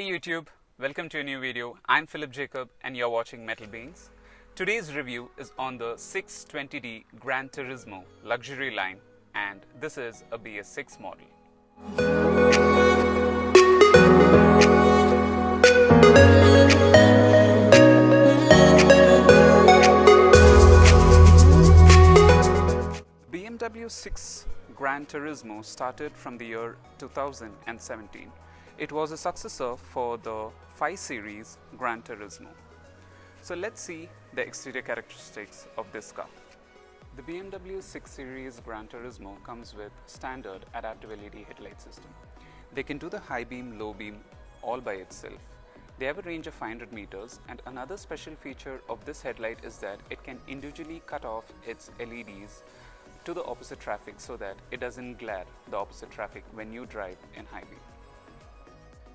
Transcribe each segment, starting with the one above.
Hey YouTube, welcome to a new video. I'm Philip Jacob and you're watching Metal Beings. Today's review is on the 620D Gran Turismo luxury line, and this is a BS6 model. BMW 6 Gran Turismo started from the year 2017. It was a successor for the 5 Series Gran Turismo. So let's see the exterior characteristics of this car. The BMW 6 Series Gran Turismo comes with standard adaptive LED headlight system. They can do the high beam, low beam all by itself. They have a range of 500 meters, and another special feature of this headlight is that it can individually cut off its LEDs to the opposite traffic so that it doesn't glare the opposite traffic when you drive in high beam.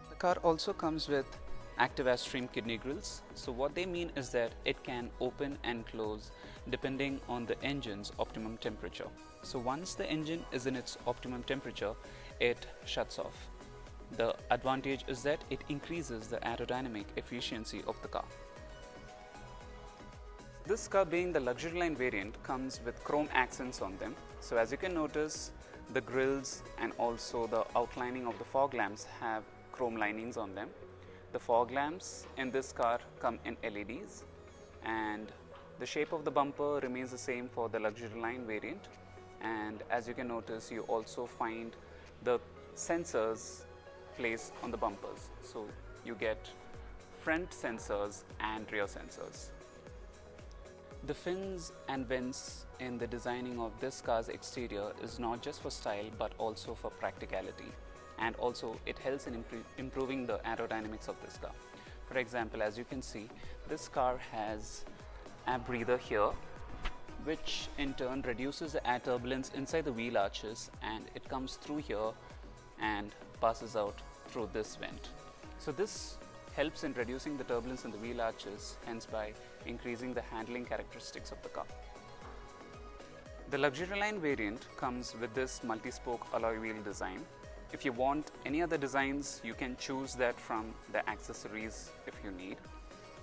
The car also comes with active as stream kidney grills. So what they mean is that it can open and close depending on the engine's optimum temperature. So once the engine is in its optimum temperature, it shuts off. The advantage is that it increases the aerodynamic efficiency of the car. This car, being the luxury line variant, comes with chrome accents on them. So as you can notice, the grills and also the outlining of the fog lamps have chrome linings on them. The fog lamps in this car come in LEDs, and the shape of the bumper remains the same for the luxury line variant. And as you can notice, you also find the sensors placed on the bumpers. So you get front sensors and rear sensors. The fins and vents in the designing of this car's exterior is not just for style but also for practicality, and also it helps in improving the aerodynamics of this car. For example, as you can see, this car has a breather here, which in turn reduces the air turbulence inside the wheel arches, and it comes through here and passes out through this vent. So this helps in reducing the turbulence in the wheel arches, hence by increasing the handling characteristics of the car. The luxury line variant comes with this multi-spoke alloy wheel design. If you want any other designs, you can choose that from the accessories if you need.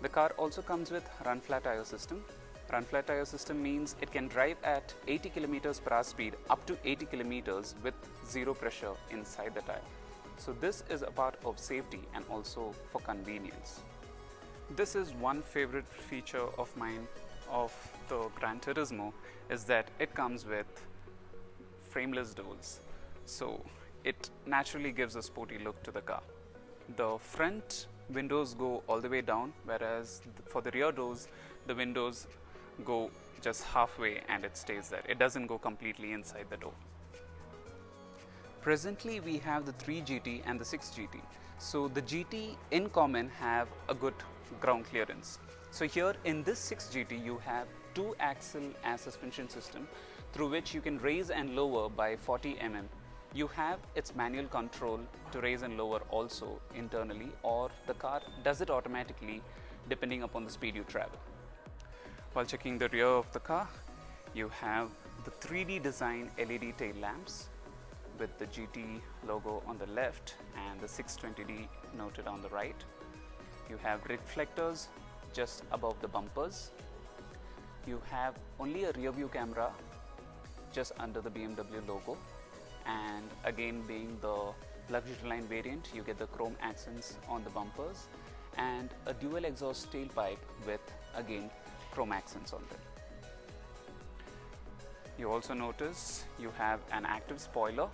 The car also comes with run flat tire system. Run flat tire system means it can drive at 80 km/h speed up to 80 km with zero pressure inside the tire. So this is a part of safety and also for convenience. This is one favorite feature of mine of the Gran Turismo, is that it comes with frameless doors. So it naturally gives a sporty look to the car. The front windows go all the way down, whereas for the rear doors, the windows go just halfway and it stays there. It doesn't go completely inside the door. Presently, we have the 3 GT and the 6 GT. So the GT in common have a good ground clearance. So here in this 6 GT, you have 2-axle air suspension system through which you can raise and lower by 40 mm. You have its manual control to raise and lower also internally, or the car does it automatically depending upon the speed you travel. While checking the rear of the car, you have the 3D design LED tail lamps with the GT logo on the left and the 620D noted on the right. You have reflectors just above the bumpers. You have only a rear view camera just under the BMW logo, and again, being the luxury line variant, you get the chrome accents on the bumpers and a dual exhaust tailpipe with again chrome accents on them. You also notice you have an active spoiler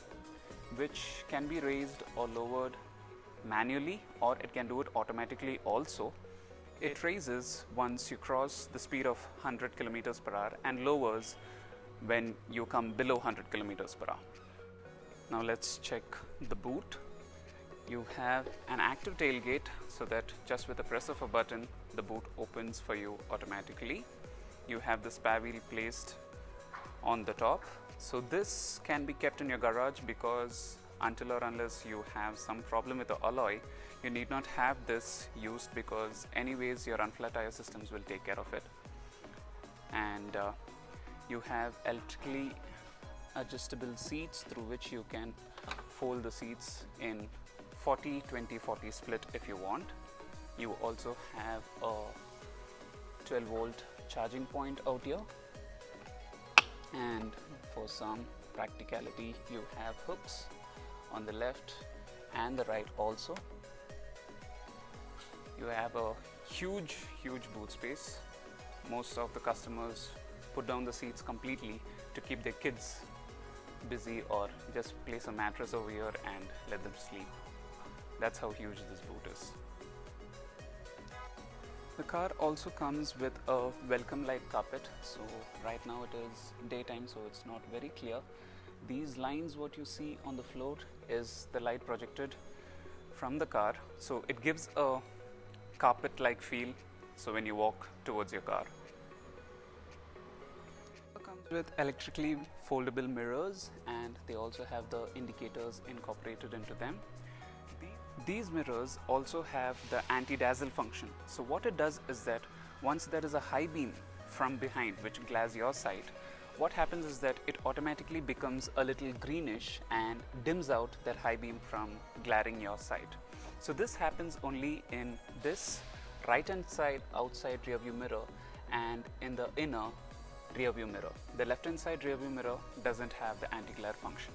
which can be raised or lowered manually, or it can do it automatically also. It raises once you cross the speed of 100 km/h and lowers when you come below 100 km/h. Now let's check the boot. You have an active tailgate, so that just with the press of a button, the boot opens for you automatically. You have the spare wheel placed on the top. So this can be kept in your garage, because until or unless you have some problem with the alloy, you need not have this used, because anyways your run flat tire systems will take care of it. And you have electrically adjustable seats through which you can fold the seats in 40-20-40 split if you want. You also have a 12-volt charging point out here, and for some practicality you have hooks on the left and the right also. You have a huge boot space. Most of the customers put down the seats completely to keep their kids busy, or just place a mattress over here and let them sleep. That's how huge this boot is. The car also comes with a welcome light carpet. So right now it is daytime, so it's not very clear. These lines what you see on the floor is the light projected from the car, so it gives a carpet like feel so when you walk towards your car. It comes with electrically foldable mirrors, and they also have the indicators incorporated into them. These mirrors also have the anti-dazzle function. So what it does is that once there is a high beam from behind which glares your sight, what happens is that it automatically becomes a little greenish and dims out that high beam from glaring your sight. So this happens only in this right hand side outside rear view mirror and in the inner rear view mirror. The left hand side rear view mirror doesn't have the anti-glare function.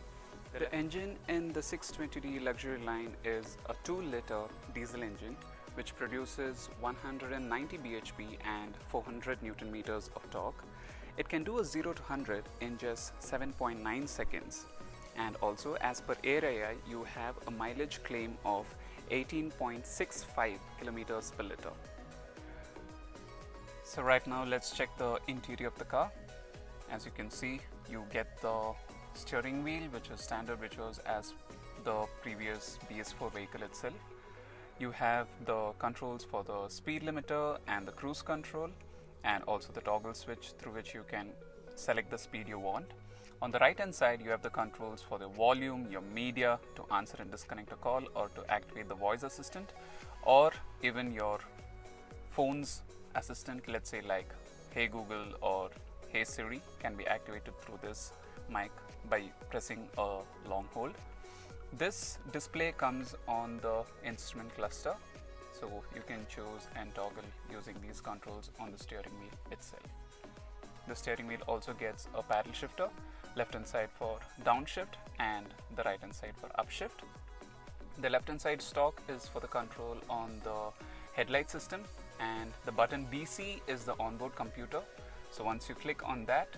The engine in the 620D luxury line is a 2-liter diesel engine which produces 190 bhp and 400 Newton meters of torque. It can do a 0 to 100 in just 7.9 seconds, and also as per AirAI you have a mileage claim of 18.65 kilometers per liter. So right now let's check the interior of the car. As you can see, you get the steering wheel which is standard, which was as the previous BS4 vehicle itself. You have the controls for the speed limiter and the cruise control, and also the toggle switch through which you can select the speed you want. On the right hand side you have the controls for the volume, your media, to answer and disconnect a call, or to activate the voice assistant, or even your phone's assistant, let's say like Hey Google or Hey Siri, can be activated through this mic by pressing a long hold. This display comes on the instrument cluster, so you can choose and toggle using these controls on the steering wheel itself. The steering wheel also gets a paddle shifter, left hand side for downshift and the right hand side for upshift. The left hand side stock is for the control on the headlight system, and the button BC is the onboard computer. So once you click on that,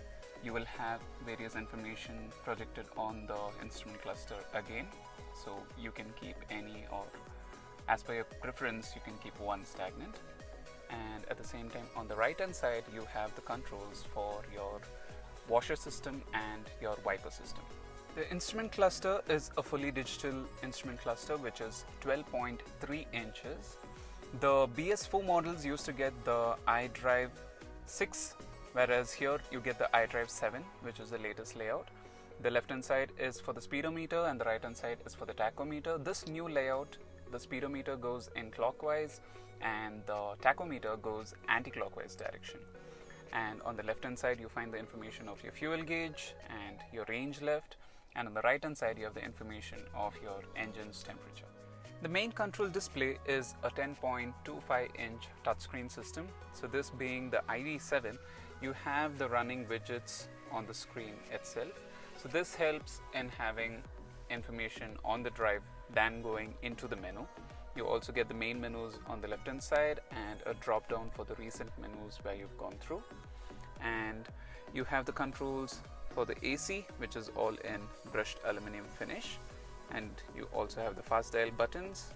you will have various information projected on the instrument cluster again. So you can keep any, or as per your preference you can keep one stagnant. And at the same time on the right hand side you have the controls for your washer system and your wiper system. The instrument cluster is a fully digital instrument cluster which is 12.3 inches. The BS4 models used to get the iDrive 6, whereas here you get the iDrive 7, which is the latest layout. The left hand side is for the speedometer and the right hand side is for the tachometer. This new layout, the speedometer goes in clockwise and the tachometer goes anti-clockwise direction. And on the left hand side you find the information of your fuel gauge and your range left, and on the right hand side you have the information of your engine's temperature. The main control display is a 10.25 inch touchscreen system. So this being the ID7, you have the running widgets on the screen itself. So this helps in having information on the drive than going into the menu. You also get the main menus on the left hand side and a drop down for the recent menus where you've gone through. And you have the controls for the AC, which is all in brushed aluminum finish. And you also have the fast dial buttons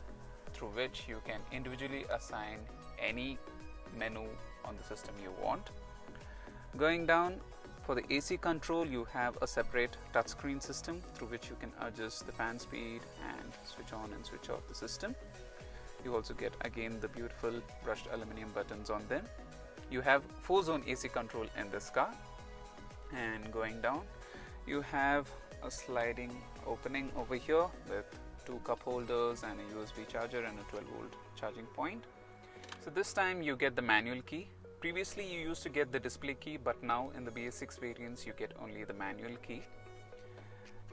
through which you can individually assign any menu on the system you want. Going down, for the AC control you have a separate touchscreen system through which you can adjust the fan speed and switch on and switch off the system. You also get again the beautiful brushed aluminum buttons on them. You have 4-zone AC control in this car. And going down, you have a sliding opening over here with 2 cup holders and a USB charger and a 12-volt charging point. So this time you get the manual key. Previously you used to get the display key, but now in the BS6 variants you get only the manual key.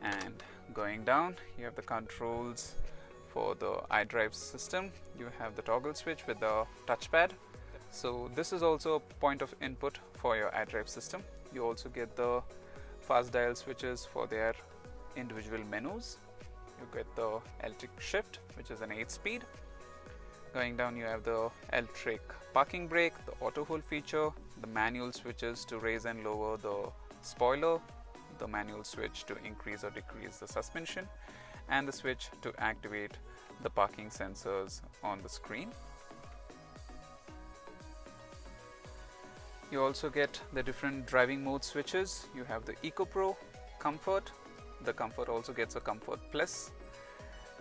And going down, you have the controls For the iDrive system, you have the toggle switch with the touchpad. So this is also a point of input for your iDrive system. You also get the fast dial switches for their individual menus. You get the electric shift, which is an 8-speed. Going down, you have the electric parking brake, the auto hold feature, the manual switches to raise and lower the spoiler, the manual switch to increase or decrease the suspension, and the switch to activate the parking sensors on the screen. You also get the different driving mode switches. You have the Eco Pro, Comfort. The Comfort also gets a Comfort Plus.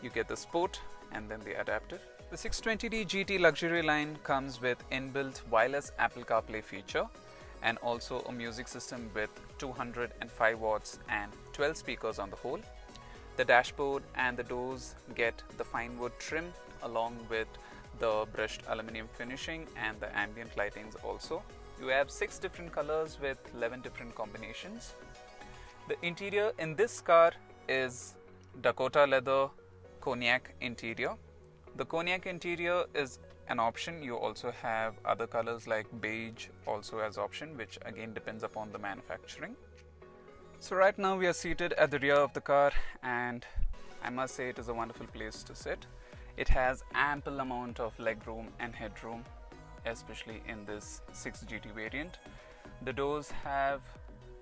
You get the Sport and then the Adaptive. The 620D GT Luxury Line comes with inbuilt wireless Apple CarPlay feature and also a music system with 205 watts and 12 speakers on the whole. The dashboard and the doors get the fine wood trim along with the brushed aluminum finishing and the ambient lightings also. You have 6 different colors with 11 different combinations. The interior in this car is Dakota leather cognac interior. The cognac interior is an option. You also have other colors like beige also as option, which again depends upon the manufacturing. So right now we are seated at the rear of the car, and I must say it is a wonderful place to sit. It has ample amount of legroom and headroom, especially in this 6GT variant. The doors have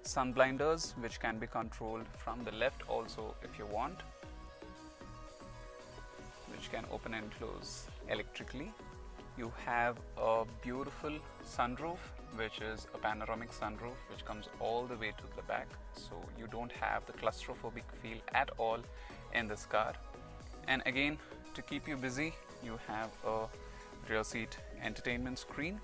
sun blinders which can be controlled from the left also if you want, which can open and close electrically. You have a beautiful sunroof, which is a panoramic sunroof which comes all the way to the back, so you don't have the claustrophobic feel at all in this car. And again, to keep you busy, you have a rear seat entertainment screen,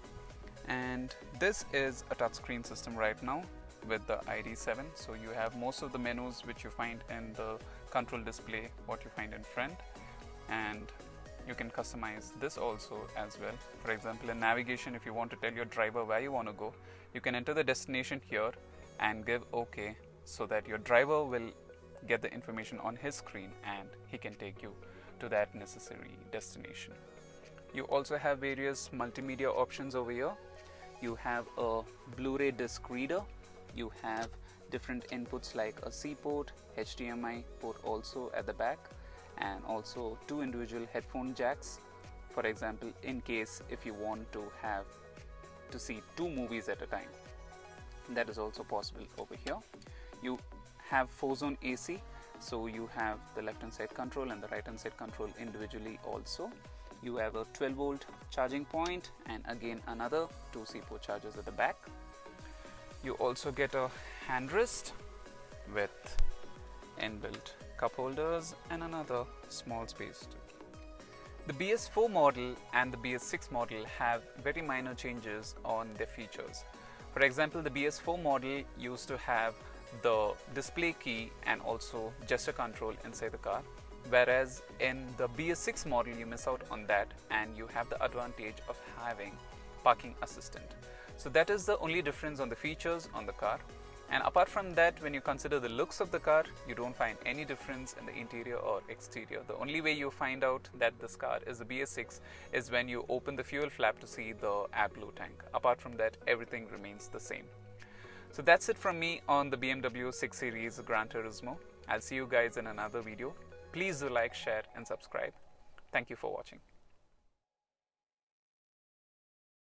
and this is a touchscreen system right now with the ID7. So you have most of the menus which you find in the control display, what you find in front, and you can customize this also as well. For example, in navigation, if you want to tell your driver where you want to go, you can enter the destination here and give OK, so that your driver will get the information on his screen and he can take you to that necessary destination. You also have various multimedia options over here. You have a Blu-ray disc reader. You have different inputs like a C port, HDMI port also at the back, and also 2 individual headphone jacks. For example, in case if you want to have to see 2 movies at a time, that is also possible over here. You have 4-zone AC, so you have the left hand side control and the right hand side control individually also. You have a 12-volt charging point and again another 2 C-port chargers at the back. You also get a handrest with inbuilt cup holders and another small space too. The BS4 model and the BS6 model have very minor changes on their features. For example, the BS4 model used to have the display key and also gesture control inside the car, whereas in the BS6 model you miss out on that and you have the advantage of having parking assistant. So that is the only difference on the features on the car. And apart from that, when you consider the looks of the car, you don't find any difference in the interior or exterior. The only way you find out that this car is a BS6 is when you open the fuel flap to see the AdBlue tank. Apart from that, everything remains the same. So that's it from me on the BMW 6 Series Gran Turismo. I'll see you guys in another video. Please do like, share and subscribe. Thank you for watching.